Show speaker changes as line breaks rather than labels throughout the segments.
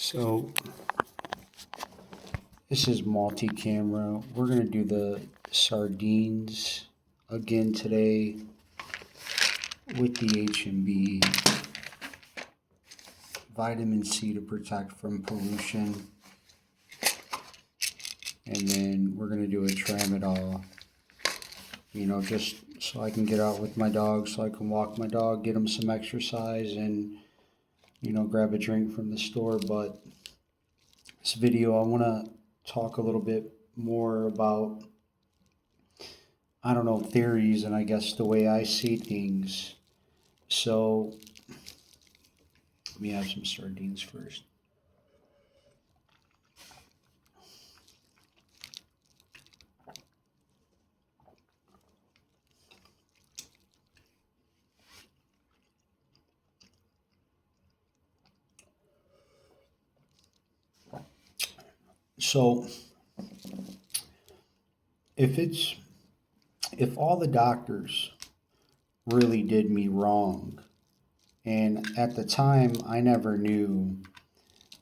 So this is multi-camera. We're going to do the sardines again today with the H&B vitamin C to protect from pollution. And then we're going to do a tramadol, just so I can get out with my dog, so I can walk my dog, get him some exercise, and, grab a drink from the store. But this video, I want to talk a little bit more about, theories and I guess the way I see things. So let me have some sardines first. So if all the doctors really did me wrong, and at the time I never knew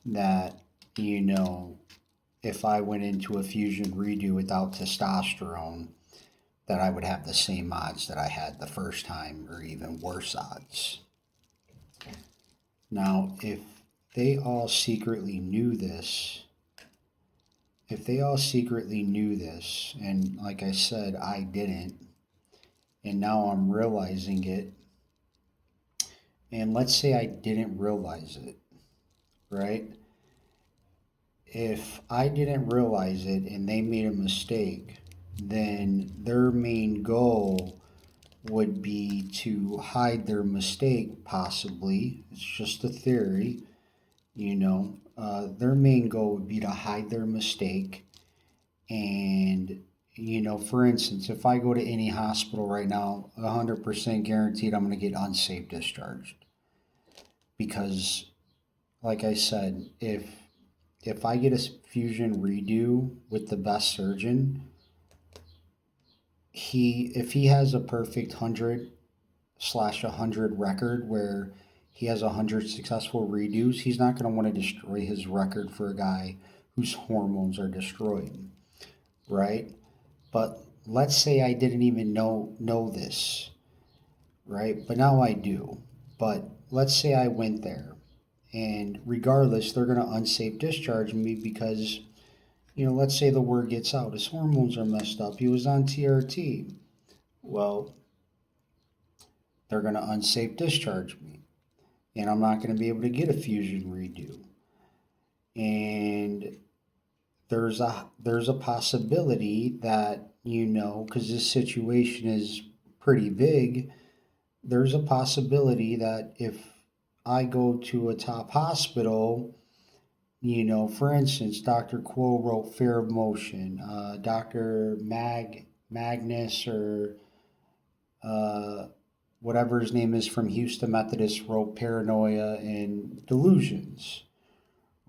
that, if I went into a fusion redo without testosterone, that I would have the same odds that I had the first time, or even worse odds. Now, if they all secretly knew this, and like I said, I didn't, and now I'm realizing it, and let's say I didn't realize it, right? If I didn't realize it and they made a mistake, then their main goal would be to hide their mistake, possibly. It's just a theory, Their main goal would be to hide their mistake. And, for instance, if I go to any hospital right now, 100% guaranteed I'm going to get unsafe discharged. Because, like I said, if I get a fusion redo with the best surgeon, if he has a perfect 100/100 record where he has 100 successful redos, he's not going to want to destroy his record for a guy whose hormones are destroyed, right? But let's say I didn't even know this, right? But now I do. But let's say I went there, and regardless, they're going to unsafe discharge me because, let's say the word gets out, his hormones are messed up, he was on TRT. Well, they're going to unsafe discharge me, and I'm not going to be able to get a fusion redo. And there's a possibility that, because this situation is pretty big, there's a possibility that if I go to a top hospital, for instance, Dr. Quo wrote Fear of Motion, Dr. Magnus, or whatever his name is, from Houston Methodist, wrote Paranoia and Delusions,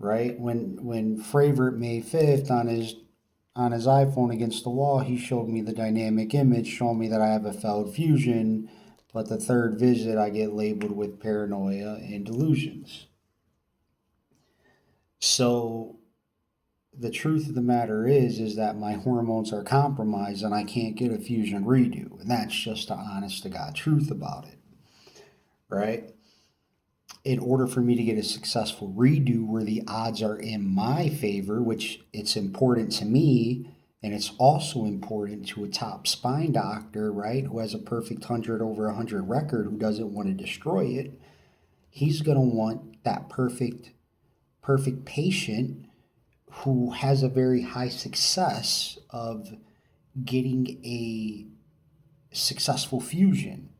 right? When Favorite May 5th on his iPhone against the wall, he showed me the dynamic image showing me that I have a failed fusion, but the third visit I get labeled with paranoia and delusions. So the truth of the matter is that my hormones are compromised and I can't get a fusion redo. And that's just the honest to God truth about it, right? In order for me to get a successful redo where the odds are in my favor, which it's important to me, and it's also important to a top spine doctor, right, who has a perfect 100/100 record, who doesn't want to destroy it, he's going to want that perfect patient who has a very high success of getting a successful fusion,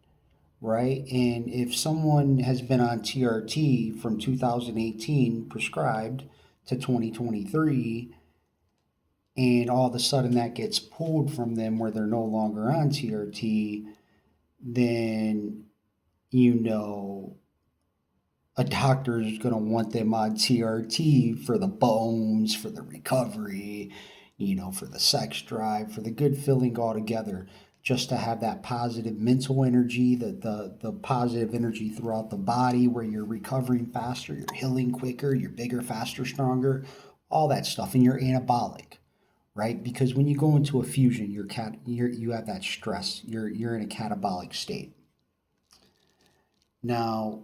right? And if someone has been on TRT from 2018 prescribed to 2023, and all of a sudden that gets pulled from them where they're no longer on TRT, then, a doctor is going to want them on TRT for the bones, for the recovery, for the sex drive, for the good feeling altogether. just to have that positive mental energy, the positive energy throughout the body where you're recovering faster, you're healing quicker, you're bigger, faster, stronger, all that stuff, and you're anabolic, right? Because when you go into a fusion, you have that stress. You're in a catabolic state. Now,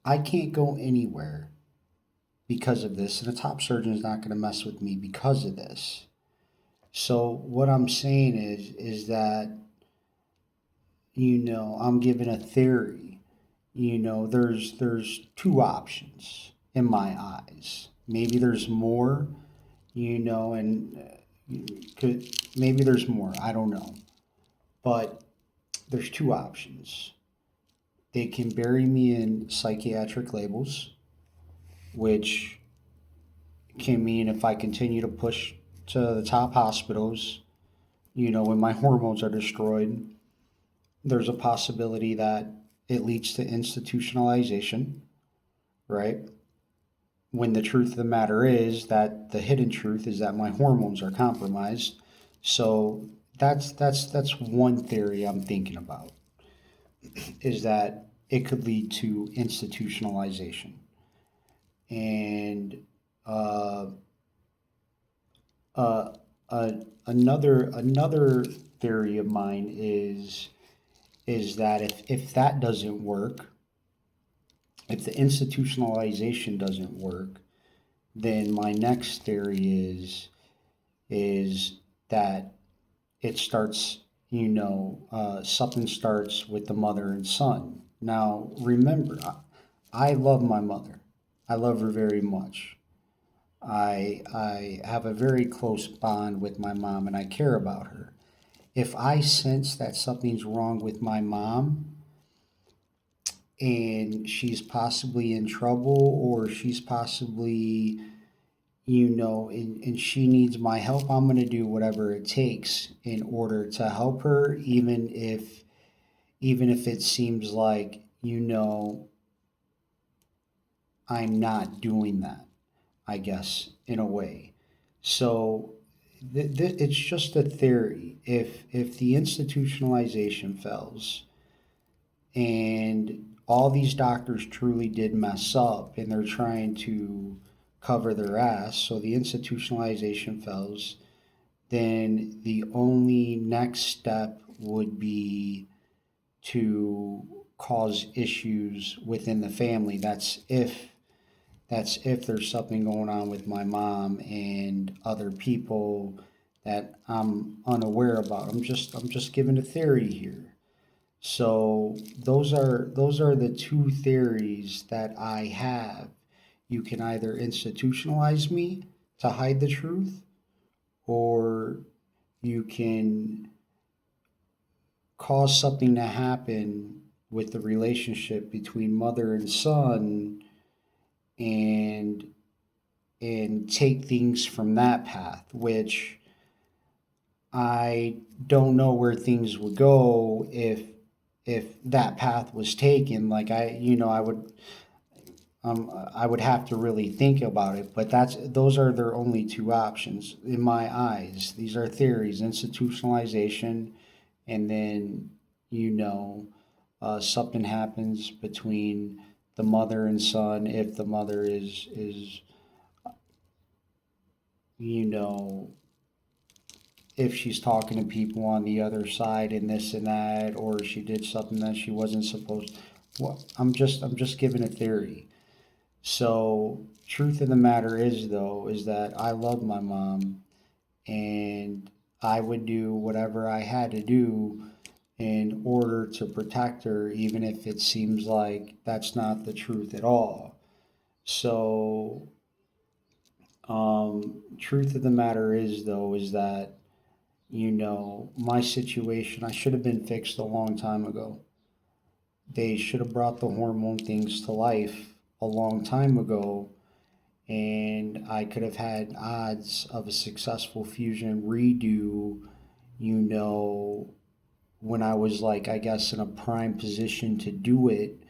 I can't go anywhere because of this, and the top surgeon is not going to mess with me because of this. So what I'm saying is that, I'm given a theory. There's two options in my eyes. Maybe there's more, and maybe there's more. I don't know. But there's two options. They can bury me in psychiatric labels, which can mean if I continue to push to the top hospitals, when my hormones are destroyed, there's a possibility that it leads to institutionalization, right? When the truth of the matter is that the hidden truth is that my hormones are compromised. So that's one theory I'm thinking about, is that it could lead to institutionalization. And uh, uh, another theory of mine is that if that doesn't work, if the institutionalization doesn't work, then my next theory is that it starts, something starts with the mother and son. Now, remember, I love my mother. I love her very much. I have a very close bond with my mom and I care about her. If I sense that something's wrong with my mom and she's possibly in trouble or she's possibly, and she needs my help, I'm going to do whatever it takes in order to help her, even if it seems like, I'm not doing that, I guess, in a way. So it's just a theory. If the institutionalization fails and all these doctors truly did mess up and they're trying to cover their ass, so the institutionalization fails, then the only next step would be to cause issues within the family. That's if there's something going on with my mom and other people that I'm unaware about. I'm just giving a theory here. So those are the two theories that I have. You can either institutionalize me to hide the truth, or you can cause something to happen with the relationship between mother and son and take things from that path, which I don't know where things would go if that path was taken. Like I would have to really think about it, but those are their only two options in my eyes. These are theories: institutionalization, and then you know something happens between the mother and son if the mother is you know if she's talking to people on the other side and this and that, or she did something that she wasn't supposed. Well, I'm just giving a theory. So truth of the matter is though is that I love my mom and I would do whatever I had to do in order to protect her, even if it seems like that's not the truth at all. So, truth of the matter is, though, is that, my situation, I should have been fixed a long time ago. They should have brought the hormone things to life a long time ago, and I could have had odds of a successful fusion redo, you know, when I was like, I guess, in a prime position to do it,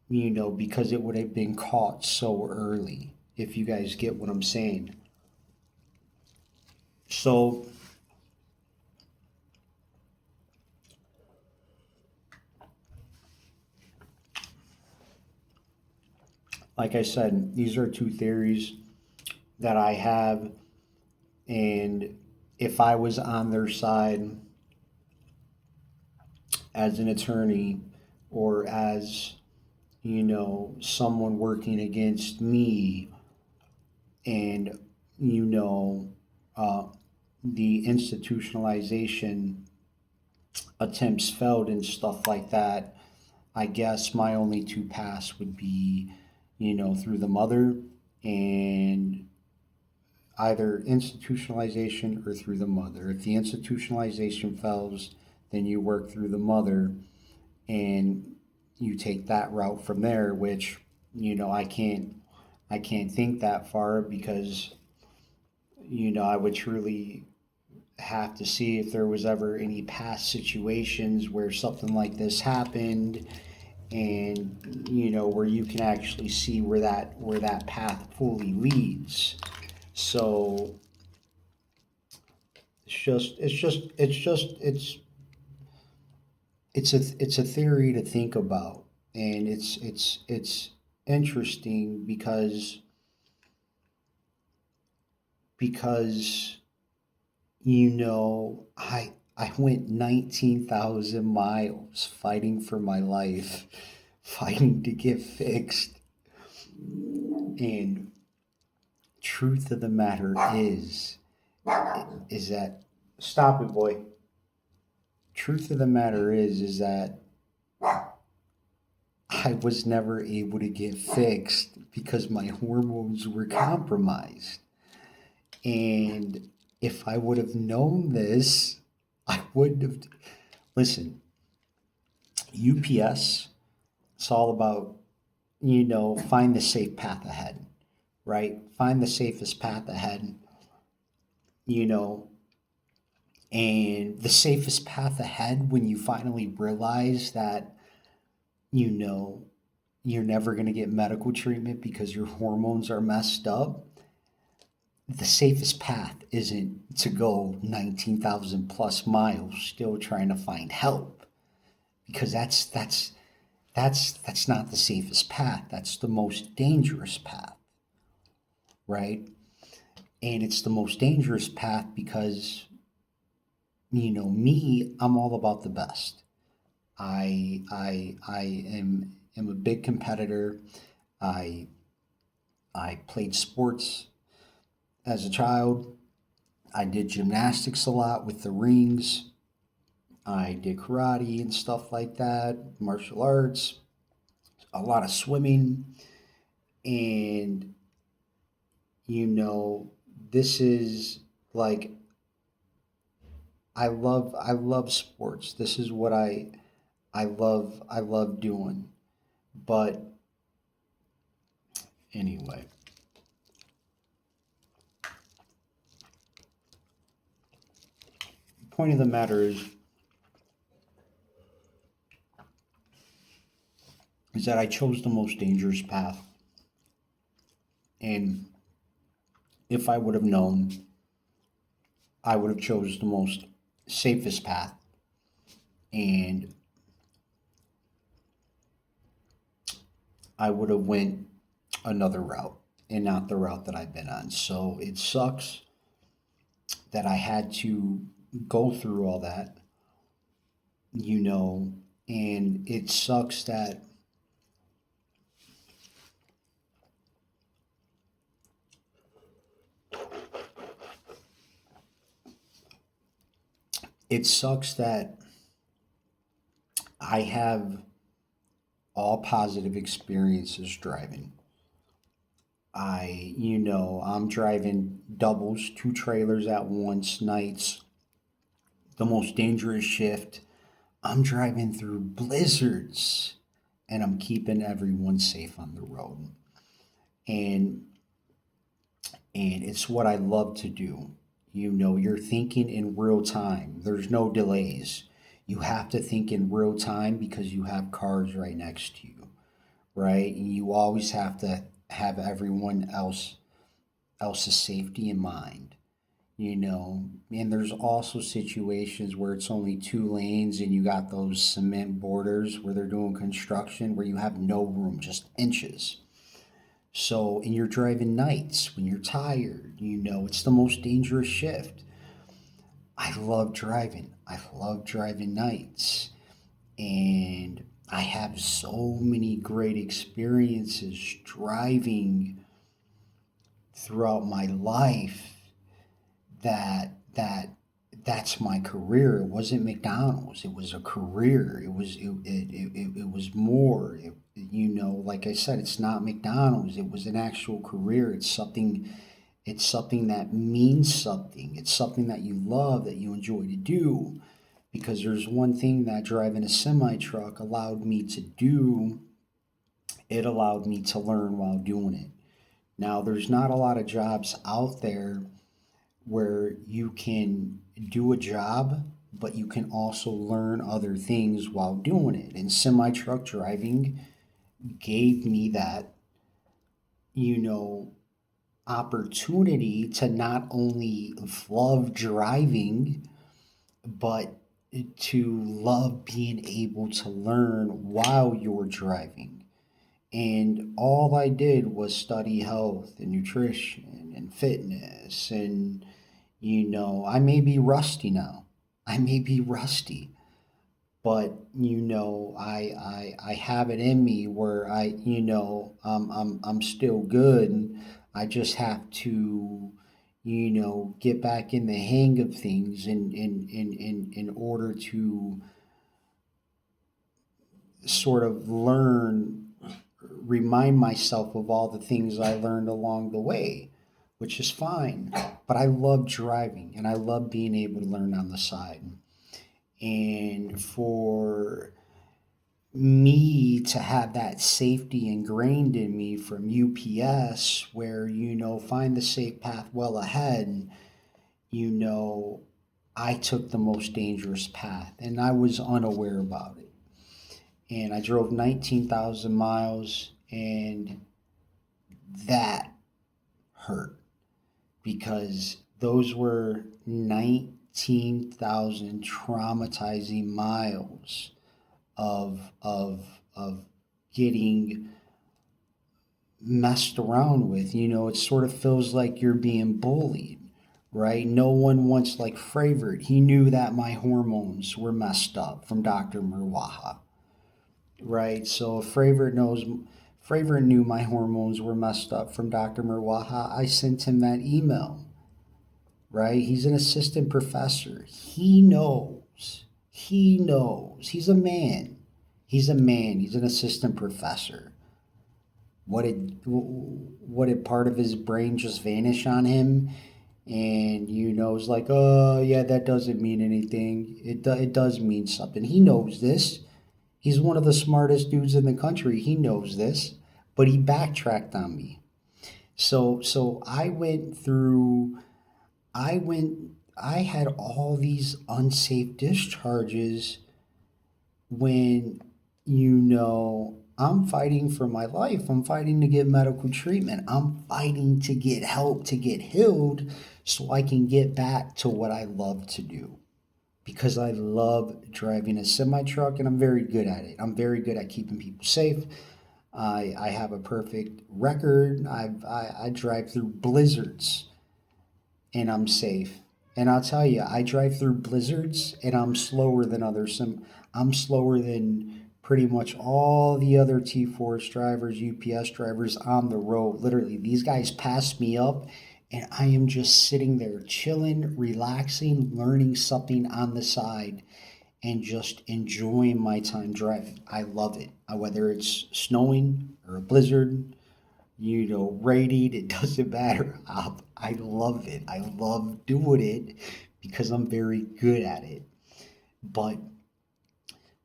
because it would have been caught so early, if you guys get what I'm saying. So, Like I said, these are two theories that I have, and if I was on their side as an attorney or as, someone working against me, and, you know, uh, the institutionalization attempts failed and stuff like that, I guess my only two paths would be, through the mother, and either institutionalization or through the mother. If the institutionalization fails, then you work through the mother and you take that route from there, which, I can't think that far because, I would truly have to see if there was ever any past situations where something like this happened, and where you can actually see where that path fully leads. So it's a theory to think about, and it's interesting because I went 19,000 miles fighting for my life, fighting to get fixed. And truth of the matter is that, stop it, boy. Truth of the matter is that I was never able to get fixed because my hormones were compromised. And if I would have known this, I wouldn't have. Listen, UPS, it's all about, find the safe path ahead, right? Find the safest path ahead, you know, and the safest path ahead when you finally realize that, you know, you're never going to get medical treatment because your hormones are messed up. The safest path isn't to go 19,000 plus miles still trying to find help, because that's not the safest path. That's the most dangerous path, right? And it's the most dangerous path because, me, I'm all about the best. I am a big competitor. I I played sports as a child. I did gymnastics a lot with the rings. I did karate and stuff like that, martial arts, a lot of swimming. And, you know, this is like, I love sports. This is what I love doing. But anyway, the point of the matter is that I chose the most dangerous path. And if I would have known, I would have chose the most safest path. And I would have went another route and not the route that I've been on. So it sucks that I had to go through all that, you know, and it sucks that I have all positive experiences driving. I'm driving doubles, two trailers at once, nights, the most dangerous shift. I'm driving through blizzards and I'm keeping everyone safe on the road. And it's what I love to do. You're thinking in real time. There's no delays. You have to think in real time because you have cars right next to you, right? And you always have to have everyone else's safety in mind, And there's also situations where it's only two lanes and you got those cement borders where they're doing construction where you have no room, just inches. So, and you're driving nights when you're tired, it's the most dangerous shift. I love driving. I love driving nights. And I have so many great experiences driving throughout my life that's my career. It wasn't McDonald's. It was a career. It was more. Like I said, it's not McDonald's. It was an actual career. It's something that means something. It's something that you love, that you enjoy to do. Because there's one thing that driving a semi truck allowed me to do. It allowed me to learn while doing it. Now, there's not a lot of jobs out there where you can do a job, but you can also learn other things while doing it. And semi truck driving gave me that, you know, opportunity to not only love driving, but to love being able to learn while you're driving. And all I did was study health and nutrition and fitness. And, I may be rusty now. I may be rusty, but, I have it in me where I'm still good. And I just have to, get back in the hang of things in order to sort of remind myself of all the things I learned along the way, which is fine. But I love driving and I love being able to learn on the side. And for me to have that safety ingrained in me from UPS, where, find the safe path well ahead, you know, I took the most dangerous path and I was unaware about it. And I drove 19,000 miles, and that hurt because those were 19,000 traumatizing miles of getting messed around with. It sort of feels like you're being bullied, right? No one wants, like Fravert. He knew that my hormones were messed up from Dr. Murwaha, right? So if Fravert knew my hormones were messed up from Dr. Murwaha. I sent him that email, right? He's an assistant professor. He knows. He knows. He's a man. He's a man. He's an assistant professor. What did part of his brain just vanish on him? And it's like, oh yeah, that doesn't mean anything. It does mean something. He knows this. He's one of the smartest dudes in the country. He knows this, but he backtracked on me. So I had all these unsafe discharges when, I'm fighting for my life. I'm fighting to get medical treatment. I'm fighting to get help, to get healed so I can get back to what I love to do. Because I love driving a semi truck and I'm very good at it. I'm very good at keeping people safe. I have a perfect record. I drive through blizzards and I'm safe. And I'll tell you, I drive through blizzards and I'm slower than others. I'm slower than pretty much all the other T-Force drivers, UPS drivers on the road. Literally, these guys pass me up and I am just sitting there chilling, relaxing, learning something on the side and just enjoying my time driving. I love it. Whether it's snowing or a blizzard, raining, it doesn't matter. I love it. I love doing it because I'm very good at it. But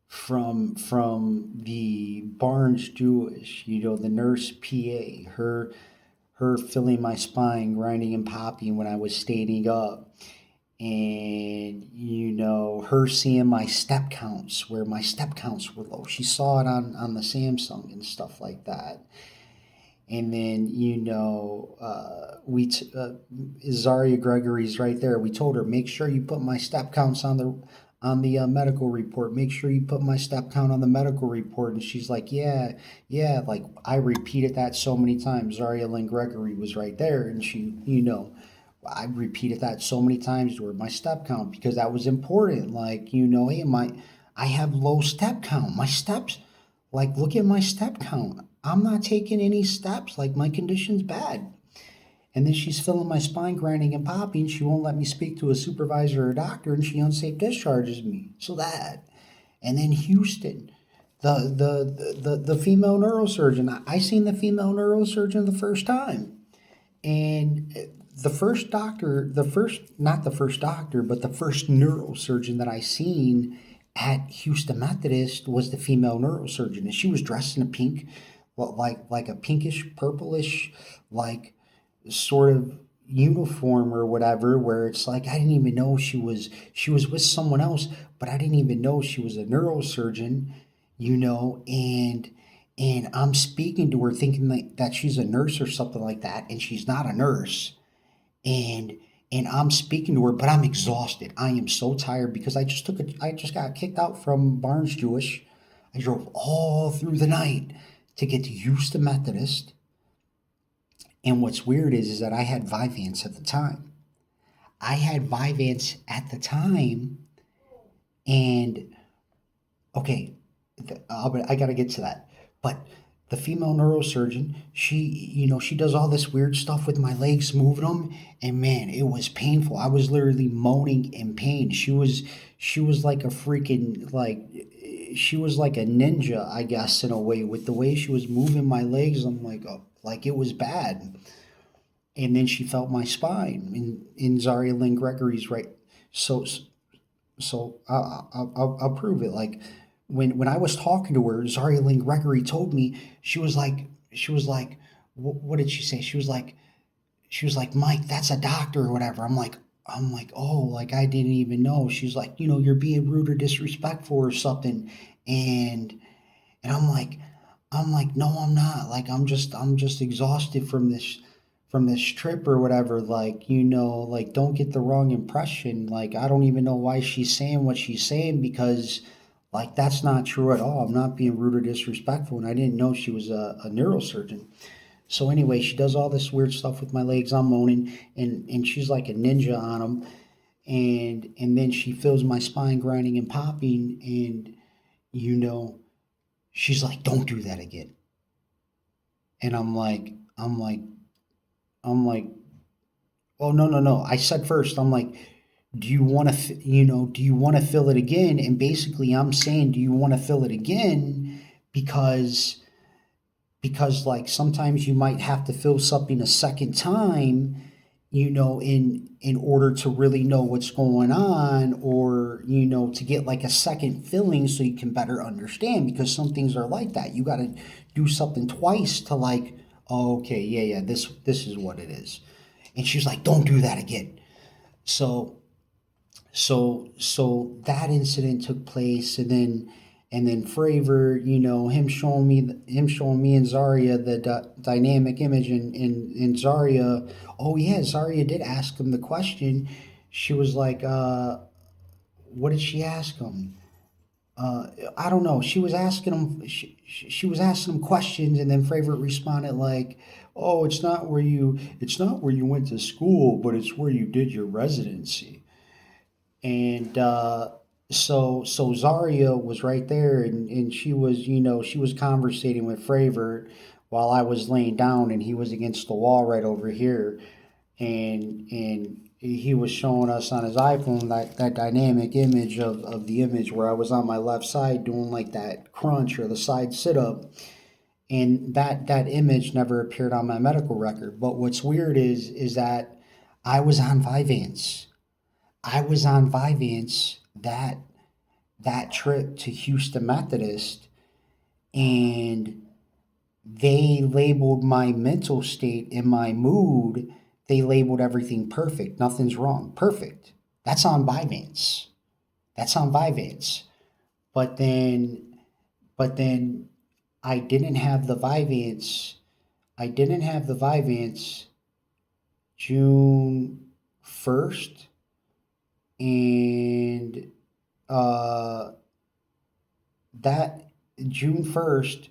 from the Barnes Jewish, the nurse PA, her feeling my spine grinding and popping when I was standing up, and her seeing my step counts where my step counts were low. She saw it on the Samsung and stuff like that. And then Zaria Gregory's right there. We told her, make sure you put my step counts on medical report. Make sure you put my step count on the medical report." And she's like, "Yeah, yeah." Like I repeated that so many times. Zaria Lynn Gregory was right there, and I repeated that so many times to her, my step count, because that was important. Like, hey, I have low step count. My steps, like, look at my step count. I'm not taking any steps. Like, my condition's bad. And then she's feeling my spine grinding and popping. She won't let me speak to a supervisor or doctor, and she unsafe discharges me. So that. And then Houston, the female neurosurgeon. I seen the female neurosurgeon the first time. And the first doctor, not the first doctor, but the first neurosurgeon that I seen at Houston Methodist was the female neurosurgeon. And she was dressed in a pink, like a pinkish, purplish, like sort of uniform or whatever, where it's like I didn't even know she was with someone else, but I didn't even know she was a neurosurgeon, and I'm speaking to her thinking that she's a nurse or something like that, and she's not a nurse. And I'm speaking to her, but I'm exhausted. I am so tired because I just got kicked out from Barnes Jewish. I drove all through the night to get to Houston Methodist. And what's weird is that I had Vyvanse at the time. I had Vyvanse at the time, and okay, I got to get to that. But the female neurosurgeon, she does all this weird stuff with my legs, moving them, and man, it was painful. I was literally moaning in pain. She was like a freaking, like, she was like a ninja, I guess, in a way, with the way she was moving my legs. I'm like, oh, like it was bad. And then she felt my spine in Zaria Lynn Gregory's right. So I'll prove it. Like when I was talking to her, Zaria Lynn Gregory told me, she was like, what did she say? She was like, "Mike, that's a doctor or whatever." I'm like, "Oh, like I didn't even know." She's like, "You're being rude or disrespectful or something," and and I'm like, "No, I'm not. Like I'm just exhausted from this trip or whatever. Like, like don't get the wrong impression. Like I don't even know why she's saying what she's saying, because like that's not true at all. I'm not being rude or disrespectful, and I didn't know she was a neurosurgeon." So anyway, she does all this weird stuff with my legs. I'm moaning, and she's like a ninja on them, and then she feels my spine grinding and popping, and you know, she's like, "Don't do that again." And I'm like, "Oh, no, no, no." I said first, I'm like, "Do you want to, do you want to fill it again?" And basically, I'm saying, "Do you want to fill it again?" Because like sometimes you might have to fill something a second time, in order to really know what's going on, or to get like a second filling so you can better understand, because some things are like that. You got to do something twice to like, "Oh, okay, yeah, yeah, this is what it is." And she's like, "Don't do that again." So that incident took place, and then Fravor, him showing me and Zarya the dynamic image, in Zarya. Oh yeah, Zarya did ask him the question. She was like, what did she ask him? I don't know. She was asking him. She was asking him questions, and then Fravor responded like, "Oh, it's not where you went to school, but it's where you did your residency." And so Zaria was right there, and she was, she was conversating with Fravor while I was laying down, and he was against the wall right over here, and he was showing us on his iPhone that dynamic image of the image where I was on my left side doing like that crunch or the side sit up, and that image never appeared on my medical record. But what's weird is that I was on Vyvanse. I was on Vyvanse that trip to Houston Methodist, and they labeled my mental state and my mood. They labeled everything perfect. Nothing's wrong. Perfect. That's on Vyvanse. That's on Vyvanse. But then I didn't have the Vyvanse. I didn't have the Vyvanse June 1st, and uh, that June 1st,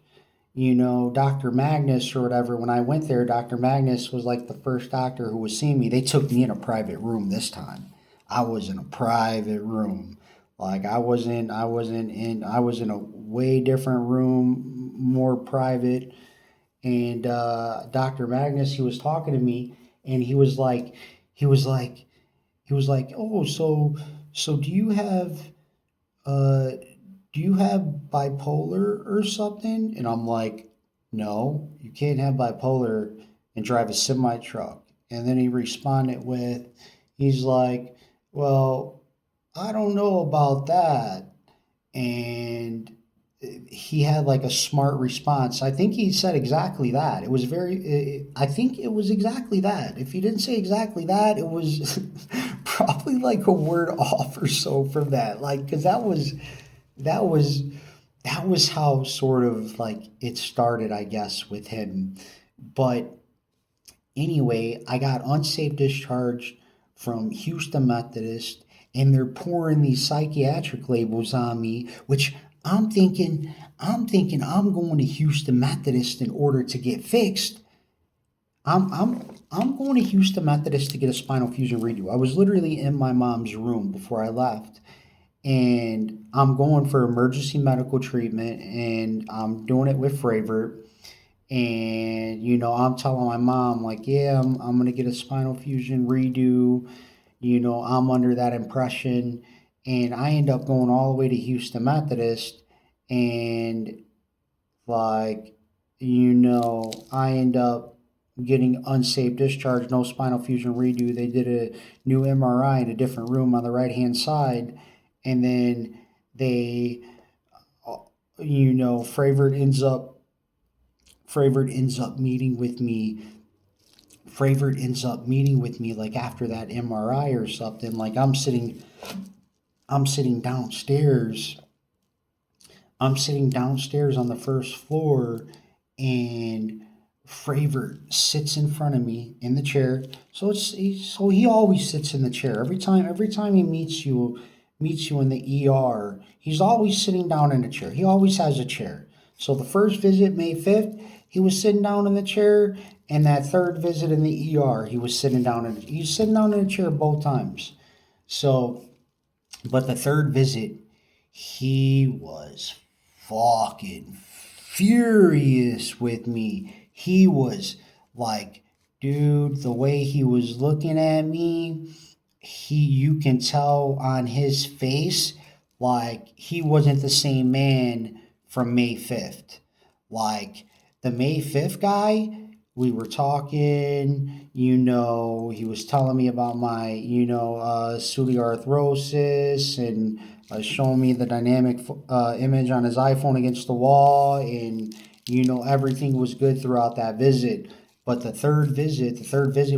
Dr. Magnus or whatever, when I went there, Dr. Magnus was like the first doctor who was seeing me. They took me in a private room this time. I was in a private room. Like I was in a way different room, more private. And Dr. Magnus, he was talking to me, and he was like, oh, so uh, do you have bipolar or something? And I'm like, no, you can't have bipolar and drive a semi truck. And then he responded with, he's like, well, I don't know about that. And he had like a smart response. I think he said exactly that. It was I think it was exactly that. If he didn't say exactly that, it was probably like a word off or so from that. Like, because that was that was how sort of like it started, I guess, with him. But anyway, I got unsafe discharged from Houston Methodist, and they're pouring these psychiatric labels on me, which I'm going to Houston Methodist in order to get fixed. I'm going to Houston Methodist to get a spinal fusion redo. I was literally in my mom's room before I left, and I'm going for emergency medical treatment, and I'm doing it with Fravor. And I'm telling my mom like, yeah, I'm gonna get a spinal fusion redo. I'm under that impression, and I end up going all the way to Houston Methodist, and like, I end up getting unsafe discharge, no spinal fusion redo. They did a new MRI in a different room on the right hand side, and then they, Fravor Fravor ends up meeting with me. Fravor ends up meeting with me like after that MRI or something. Like I'm sitting downstairs. I'm sitting downstairs on the first floor, and Fravor sits in front of me in the chair. So he always sits in the chair every time he meets you in the ER. He's always sitting down in a chair. He always has a chair. So the first visit, May 5th, he was sitting down in the chair, and that third visit in the ER, he was sitting down in a chair both times. So, but the third visit, he was fucking furious with me. He was like, dude, the way he was looking at me, you can tell on his face, like he wasn't the same man from May 5th. Like the May 5th guy, we were talking, he was telling me about my, celiac arthrosis, and showing me the dynamic image on his iPhone against the wall, and, everything was good throughout that visit. But the third visit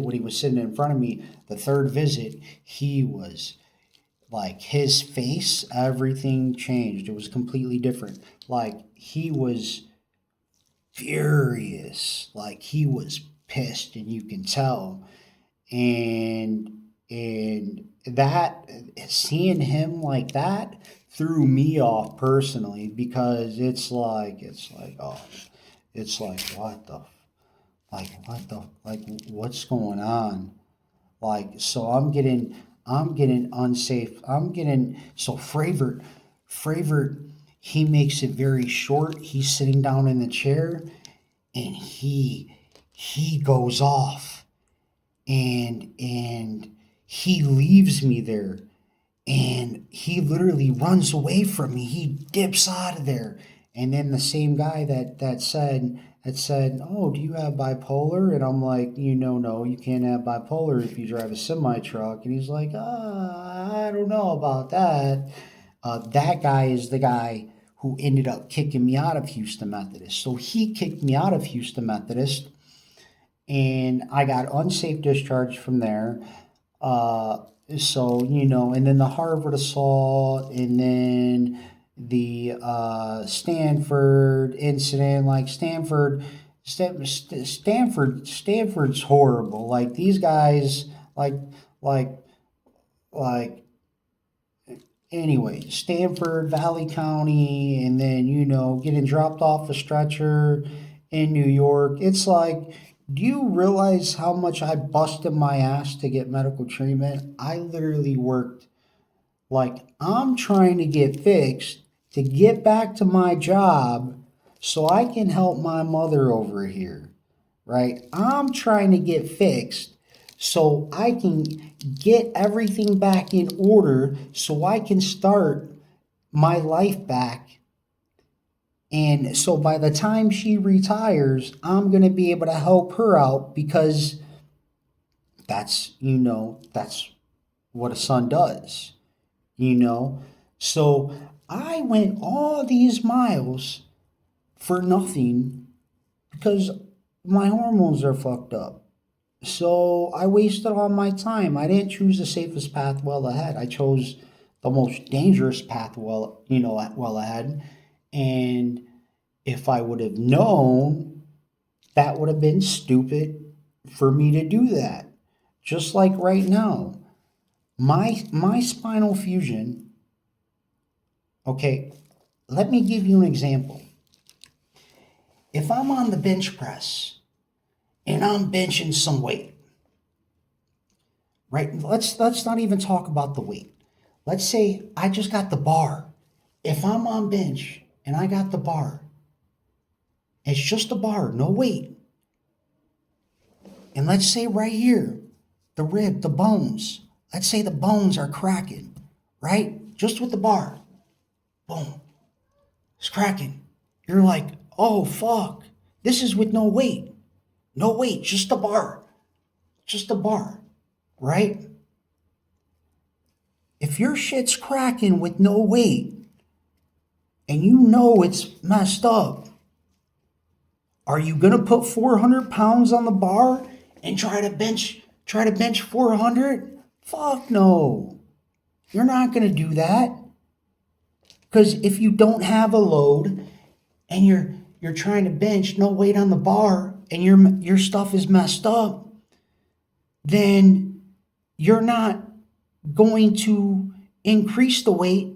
when he was sitting in front of me, the third visit, he was like his face, everything changed. It was completely different. Like he was furious, like he was pissed, and you can tell. And that, seeing him like that threw me off personally, because oh, it's like like what's going on? Like, so I'm getting unsafe. So Fravor, he makes it very short. He's sitting down in the chair, and he goes off, and he leaves me there, and he literally runs away from me. He dips out of there. And then the same guy that said, "Oh, do you have bipolar?" And I'm like, no, you can't have bipolar if you drive a semi truck. And he's like, I don't know about that. That guy is the guy who ended up kicking me out of Houston Methodist. So he kicked me out of Houston Methodist, and I got unsafe discharge from there. Uh, and then the Harvard assault, and then the Stanford incident. Like Stanford's horrible. Like these guys, like like like Anyway, Stanford, Valley County, and then, getting dropped off a stretcher in New York. It's like, do you realize how much I busted my ass to get medical treatment? I literally worked like I'm trying to get fixed to get back to my job so I can help my mother over here, right? I'm trying to get fixed so I can get everything back in order so I can start my life back. And so by the time she retires, I'm going to be able to help her out because that's what a son does, you know? So I went all these miles for nothing because my hormones are fucked up. So I wasted all my time. I didn't choose the safest path well ahead. I chose the most dangerous path well ahead. And if I would have known, that would have been stupid for me to do that. Just like right now, my spinal fusion. Okay, let me give you an example. If I'm on the bench press and I'm benching some weight, right? Let's not even talk about the weight. Let's say I just got the bar. If I'm on bench and I got the bar, it's just a bar, no weight. And let's say right here, the rib, the bones, let's say the bones are cracking, right? Just with the bar. Boom. It's cracking. You're like, oh, fuck. This is with no weight. No weight, just a bar. Just a bar, right? If your shit's cracking with no weight and you know it's messed up, are you going to put 400 pounds on the bar and try to bench 400? Fuck no. You're not going to do that. Because if you don't have a load and you're trying to bench no weight on the bar and your stuff is messed up, then you're not going to increase the weight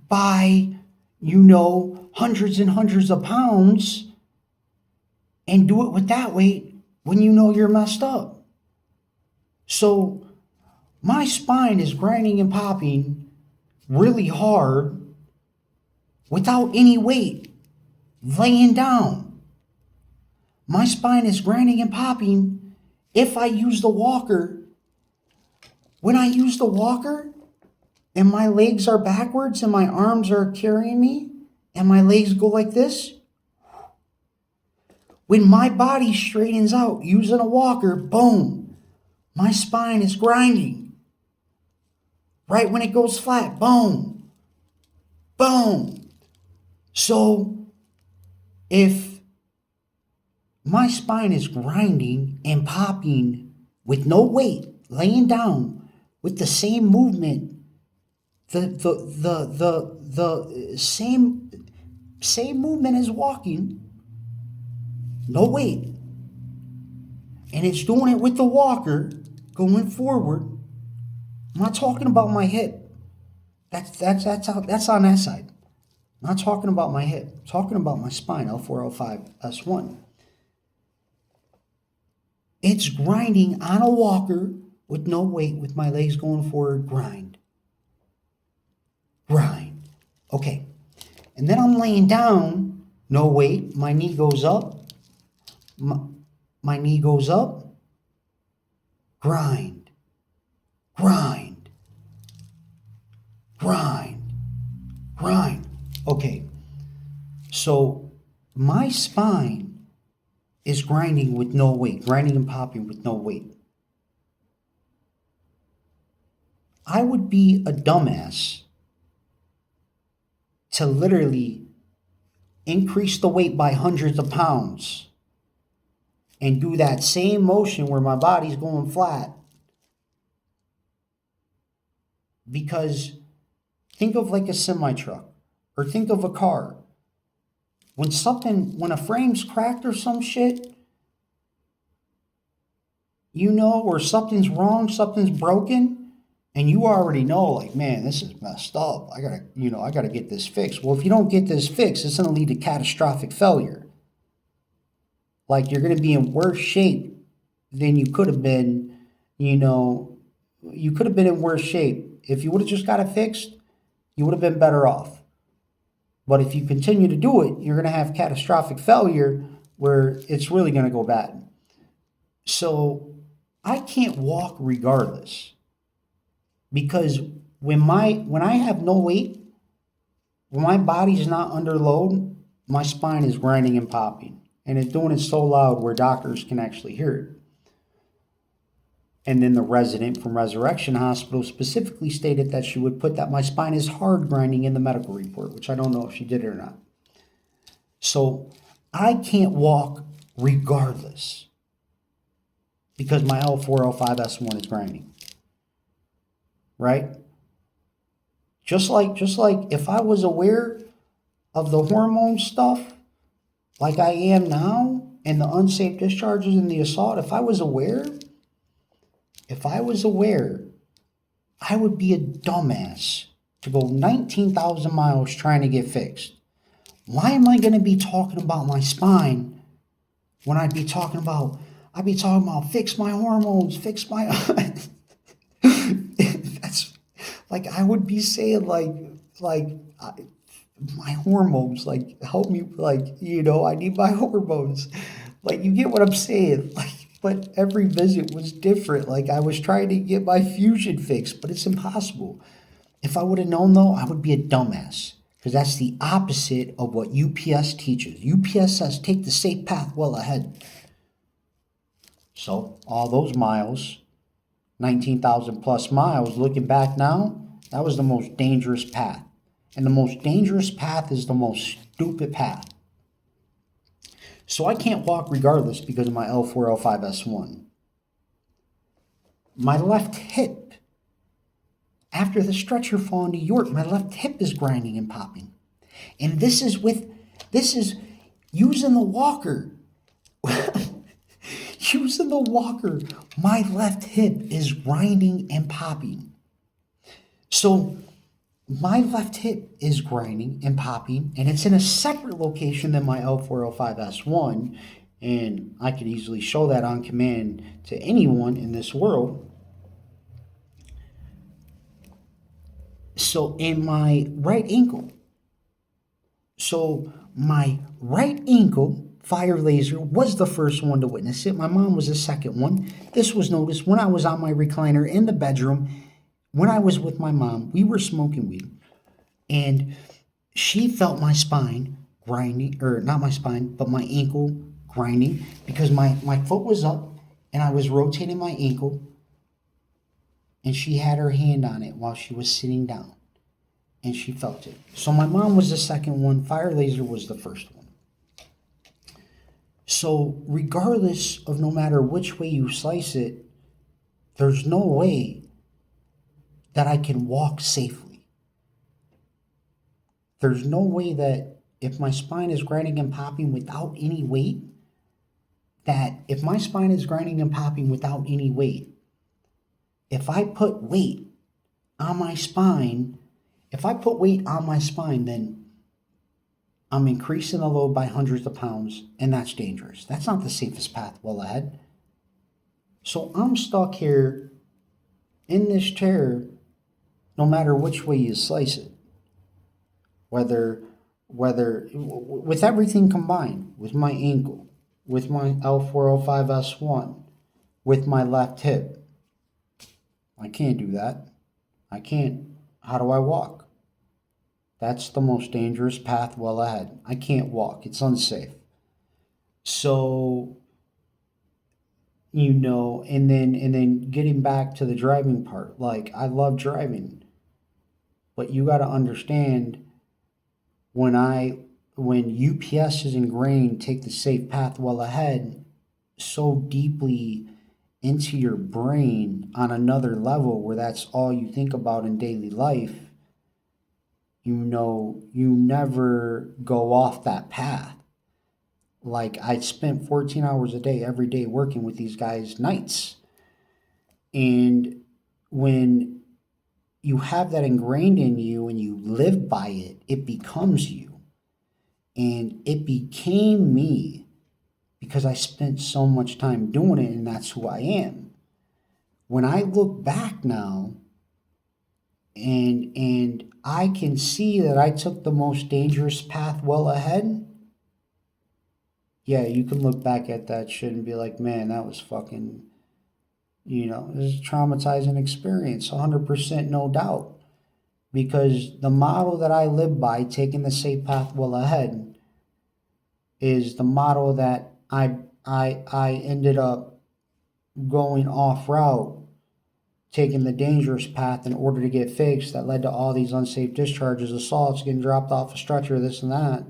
by, hundreds and hundreds of pounds and do it with that weight when you know you're messed up. So my spine is grinding and popping really hard without any weight, laying down. My spine is grinding and popping if I use the walker. When I use the walker and my legs are backwards and my arms are carrying me and my legs go like this, when my body straightens out using a walker, boom, my spine is grinding. Right when it goes flat, boom, boom. So if my spine is grinding and popping with no weight, laying down with the same movement, the same movement as walking, no weight, and it's doing it with the walker going forward. I'm not talking about my hip. That's on that side. I'm not talking about my hip. I'm talking about my spine, L4, L5, S1. It's grinding on a walker with no weight, with my legs going forward, grind. Okay. And then I'm laying down, no weight, my knee goes up, my knee goes up, grind. Okay, so my spine is grinding with no weight, grinding and popping with no weight. I would be a dumbass to literally increase the weight by hundreds of pounds and do that same motion where my body's going flat. Because think of like a semi-truck or think of a car. When a frame's cracked or some shit, or something's wrong, something's broken, and you already know, like, man, this is messed up. I gotta get this fixed. Well, if you don't get this fixed, it's gonna lead to catastrophic failure. Like, you're gonna be in worse shape than you could have been. You know, you could have been in worse shape. If you would have just got it fixed, you would have been better off. But if you continue to do it, you're gonna have catastrophic failure where it's really gonna go bad. So I can't walk regardless. Because when I have no weight, when my body's not under load, my spine is grinding and popping. And it's doing it so loud where doctors can actually hear it. And then the resident from Resurrection Hospital specifically stated that she would put that my spine is hard grinding in the medical report, which I don't know if she did it or not. So I can't walk regardless because my L405S1 is grinding. Right? Just like if I was aware of the hormone stuff like I am now and the unsafe discharges and the assault, if I was aware, I would be a dumbass to go 19,000 miles trying to get fixed. Why am I going to be talking about my spine when I'd be talking about fix my hormones, fix my that's like I would be saying my hormones, like help me, I need my hormones. Like, you get what I'm saying? Like, but every visit was different. Like, I was trying to get my fusion fixed, but it's impossible. If I would have known though, I would be a dumbass. Because that's the opposite of what UPS teaches. UPS says take the safe path well ahead. So all those miles, 19,000 plus miles, looking back now, that was the most dangerous path. And the most dangerous path is the most stupid path. So I can't walk regardless because of my L4L5S1. My left hip, after the stretcher fall in New York, my left hip is grinding and popping. And this is using the walker. Using the walker, my left hip is grinding and popping. So my left hip is grinding and popping, and it's in a separate location than my L405S1, and I could easily show that on command to anyone in this world. So in my right ankle, fire laser was the first one to witness it. My mom was the second one. This was noticed when I was on my recliner in the bedroom. When I was with my mom, we were smoking weed, and she felt my spine grinding, or not my spine, but my ankle grinding, because my foot was up and I was rotating my ankle, and she had her hand on it while she was sitting down, and she felt it. So my mom was the second one. Fire laser was the first one. So regardless of no matter which way you slice it, there's no way that I can walk safely. There's no way that if my spine is grinding and popping without any weight, if I put weight on my spine, then I'm increasing the load by hundreds of pounds, and that's dangerous. That's not the safest path well ahead. So I'm stuck here in this chair no matter which way you slice it. Whether with everything combined, with my ankle, with my L405S1, with my left hip. I can't do that. I can't. How do I walk? That's the most dangerous path well ahead. I can't walk. It's unsafe. So, and then getting back to the driving part, like, I love driving, but you got to understand, when UPS is ingrained, take the safe path well ahead, so deeply into your brain on another level where that's all you think about in daily life, you never go off that path. Like, I spent 14 hours a day, every day, working with these guys nights. And when you have that ingrained in you and you live by it, it becomes you. And it became me because I spent so much time doing it, and that's who I am. When I look back now, and I can see that I took the most dangerous path well ahead, yeah, you can look back at that shit and be like, man, that was fucking, this is a traumatizing experience, 100% no doubt. Because the model that I live by, taking the safe path well ahead, is the model that I ended up going off route, taking the dangerous path in order to get fixed, that led to all these unsafe discharges, assaults, getting dropped off a stretcher, this and that.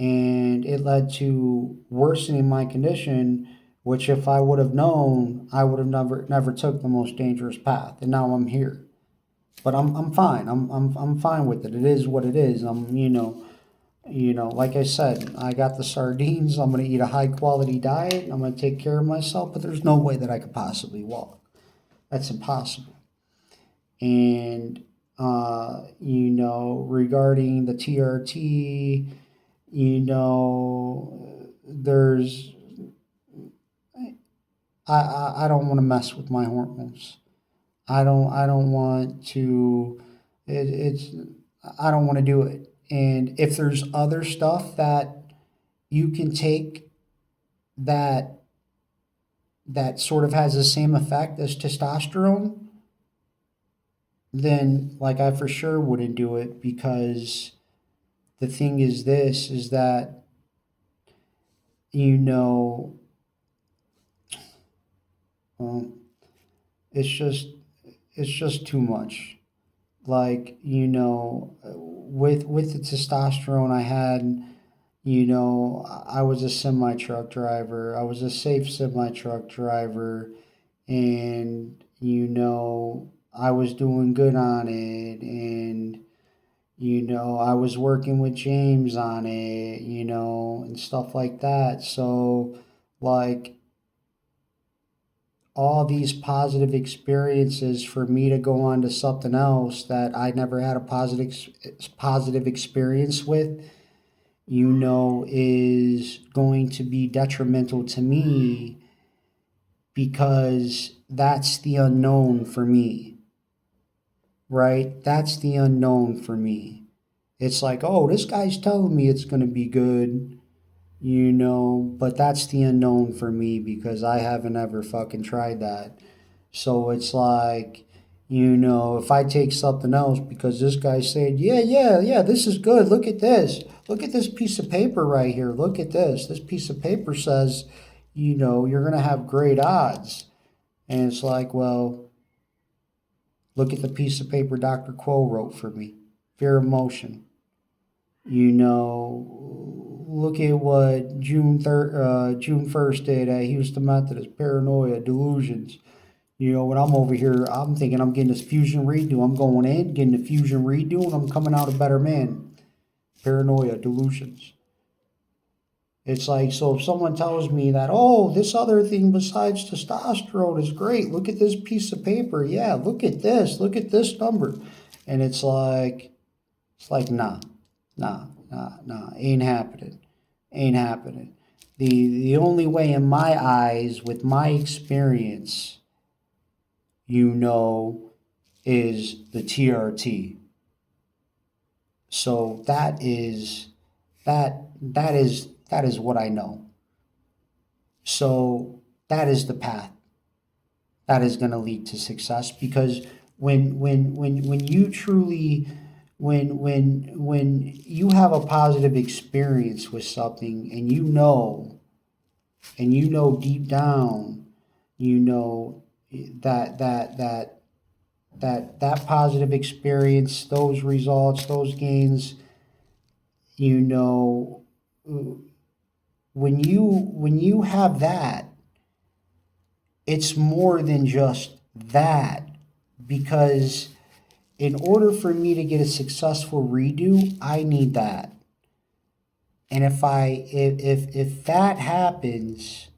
And it led to worsening my condition, which if I would have known, I would have never took the most dangerous path. And now I'm here. But I'm fine. I'm fine with it. It is what it is. Like I said, I got the sardines. I'm gonna eat a high quality diet. I'm gonna take care of myself. But there's no way that I could possibly walk. That's impossible. And regarding the TRT, there's I don't want to mess with my hormones. I don't want to. It's I don't want to do it. And if there's other stuff that you can take that sort of has the same effect as testosterone, then like I for sure wouldn't do it, because the thing is this is that well, it's just too much. Like, with the testosterone I had, I was a semi truck driver. I was a safe semi truck driver, and I was doing good on it, and I was working with James on it, and stuff like that. So, like, all these positive experiences for me to go on to something else that I never had a positive experience with, is going to be detrimental to me, because that's the unknown for me, right? That's the unknown for me. It's like, oh, this guy's telling me it's going to be good, but that's the unknown for me, because I haven't ever fucking tried that. So it's like, if I take something else because this guy said, yeah, this is good. Look at this. Look at this piece of paper right here. Look at this. This piece of paper says, you're going to have great odds. And it's like, well, look at the piece of paper Dr. Quo wrote for me. Fear of motion. Look at what June 1st did at Houston Methodist. Paranoia, delusions. When I'm over here, I'm thinking I'm getting this fusion redo. I'm going in, getting the fusion redo, and I'm coming out a better man. Paranoia, delusions. It's like, so if someone tells me that, oh, this other thing besides testosterone is great, look at this piece of paper. Yeah, look at this number. And it's like, nah, ain't happening. Ain't happening. The only way in my eyes, with my experience, is the TRT. So that is what I know. So that is the path that is going to lead to success, because when you truly when you have a positive experience with something, and deep down, that positive experience, those results, those gains, when you have that, it's more than just that, because in order for me to get a successful redo, I need that. And if that happens,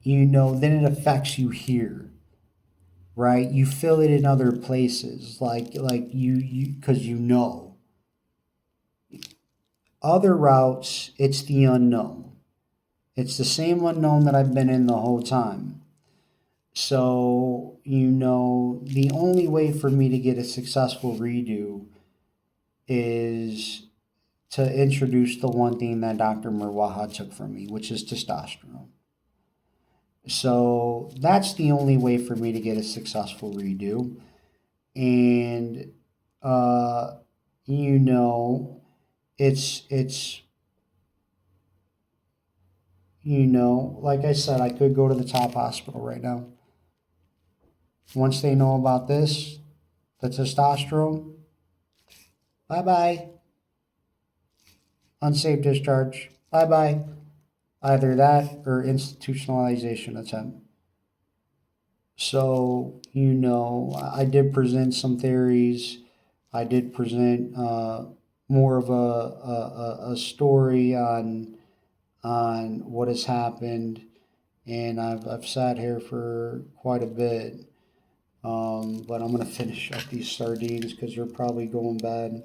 then it affects you here, right? You fill it in other places, like you because you know. Other routes, it's the unknown. It's the same unknown that I've been in the whole time. So, the only way for me to get a successful redo is to introduce the one thing that Dr. Murwaha took from me, which is testosterone. So that's the only way for me to get a successful redo. And, uh, you know, it's like I said, I could go to the top hospital right now. Once they know about this, the testosterone, bye bye. Unsafe discharge, bye bye. Either that or institutionalization attempt. So, I did present some theories. I did present more of a story on what has happened, and I've sat here for quite a bit. But I'm gonna finish up these sardines because they're probably going bad.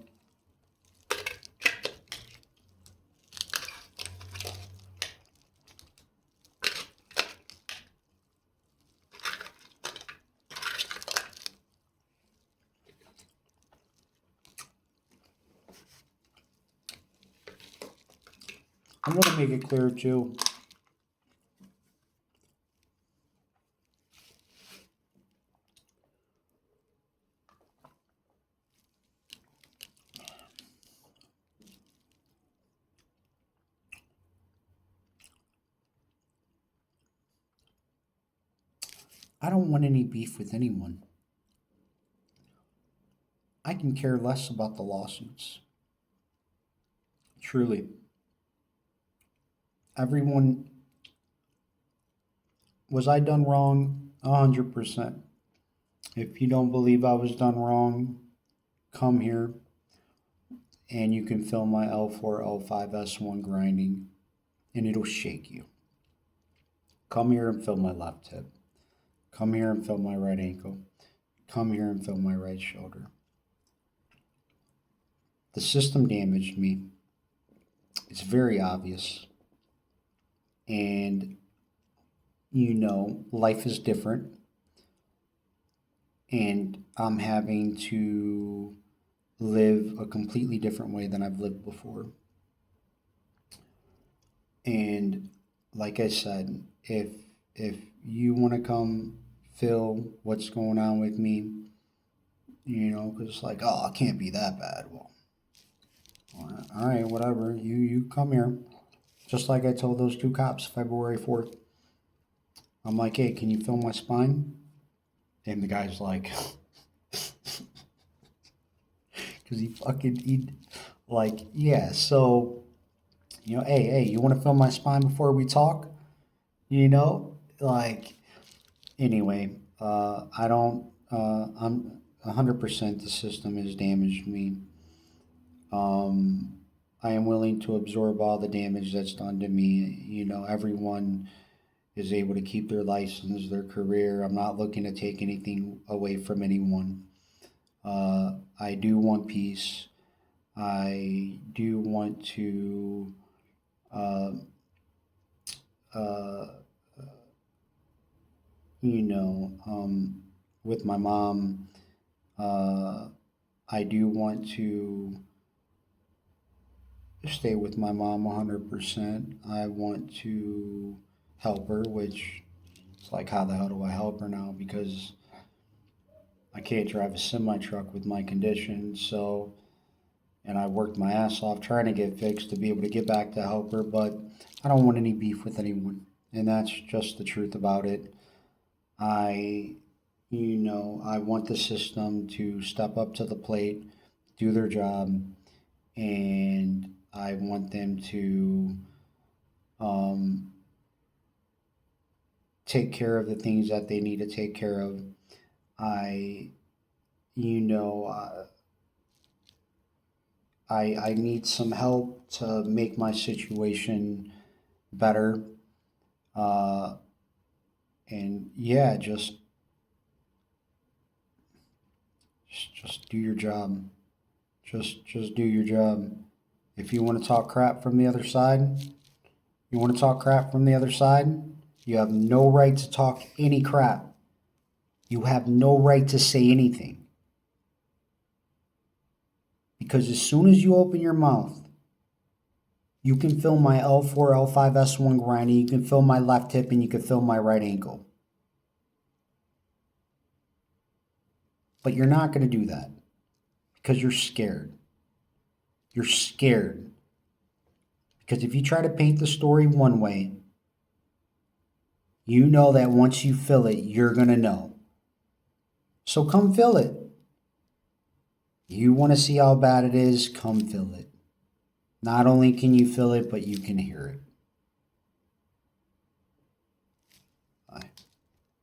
I'm gonna make it clear too. I don't want any beef with anyone. I can care less about the lawsuits. Truly. Everyone, was I done wrong? 100%. If you don't believe I was done wrong, come here and you can feel my L4, L5, S1 grinding and it'll shake you. Come here and feel my left hip. Come here and feel my right ankle. Come here and feel my right shoulder. The system damaged me. It's very obvious. And, life is different. And I'm having to live a completely different way than I've lived before. And like I said, if you want to come feel what's going on with me, because it's like, oh, it can't be that bad. Well, all right, whatever. You come here. Just like I told those two cops February 4th. I'm like, hey, can you feel my spine? And the guy's like, because yeah. So, hey, you want to feel my spine before we talk? Like, anyway, I don't, I'm 100% the system has damaged me. Um, I am willing to absorb all the damage that's done to me. Everyone is able to keep their license, their career. I'm not looking to take anything away from anyone. I do want peace. I do want to, uh, uh, with my mom, uh, I do want to stay with my mom 100%. I want to help her, which it's like, how the hell do I help her now? Because I can't drive a semi truck with my condition. So, and I worked my ass off trying to get fixed to be able to get back to help her, but I don't want any beef with anyone. And that's just the truth about it. I, I want the system to step up to the plate, do their job, and I want them to um, take care of the things that they need to take care of. I, you know, I need some help to make my situation better. Uh, and yeah, just Just do your job. Just do your job. If you want to talk crap from the other side, you want to talk crap from the other side, you have no right to talk any crap. You have no right to say anything. Because as soon as you open your mouth, you can feel my L4, L5, S1 grinding, you can feel my left hip, and you can feel my right ankle. But you're not going to do that because you're scared. You're scared. Because if you try to paint the story one way, you know that once you feel it, you're going to know. So come feel it. You want to see how bad it is? Come feel it. Not only can you feel it, but you can hear it.